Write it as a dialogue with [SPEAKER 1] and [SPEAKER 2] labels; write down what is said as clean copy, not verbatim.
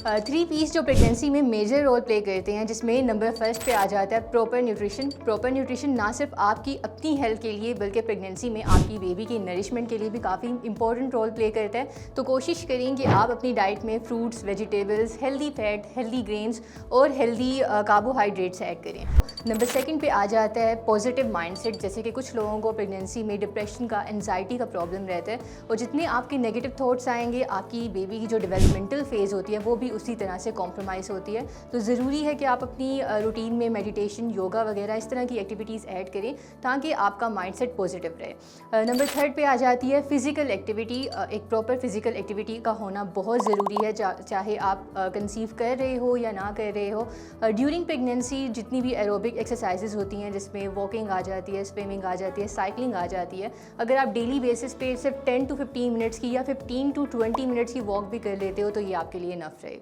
[SPEAKER 1] Three piece जो pregnancy में major role play करते हैं, जिसमें नंबर फर्स्ट पे आ जाता है प्रॉपर न्यूट्रिशन। प्रॉपर न्यूट्रिशन ना सिर्फ आपकी अपनी हेल्थ के लिए बल्कि प्रेगनेंसी में आपकी बेबी की नरिशमेंट के लिए भी काफ़ी इंपॉर्टेंट रोल प्ले करता है। तो कोशिश करें कि आप अपनी डाइट में fruits, vegetables, healthy fat, healthy grains और हेल्दी कार्बोहाइड्रेट्स ऐड करें। नंबर सेकंड पे आ जाता है पॉजिटिव माइंडसेट। जैसे कि कुछ लोगों को प्रेगनेंसी में डिप्रेशन का, एंजाइटी का प्रॉब्लम रहता है, और जितने आपके नेगेटिव थॉट्स आएंगे, आपकी बेबी की जो डेवलपमेंटल फेज़ होती है वो भी उसी तरह से कॉम्प्रोमाइज़ होती है। तो ज़रूरी है कि आप अपनी रूटीन में मेडिटेशन, योगा वगैरह इस तरह की एक्टिविटीज़ ऐड करें ताकि आपका माइंडसेट पॉजिटिव रहे। नंबर थर्ड पे आ जाती है फ़िज़िकल एक्टिविटी। एक प्रॉपर फ़िज़िकल एक्टिविटी का होना बहुत ज़रूरी है, चाहे आप कंसीव कर रहे हो या ना कर रहे हो। ड्यूरिंग प्रेगनेंसी जितनी भी एरोबिक एक्सरसाइजेज होती हैं, जिसमें वॉकिंग आ जाती है, स्विमिंग आ जाती है, साइकिलिंग आ जाती है, अगर आप डेली बेसिस पे सिर्फ 10 to 15 मिनट्स की या 15 to 20 मिनट्स की वॉक भी कर लेते हो तो ये आपके लिए इनफ रहेगा।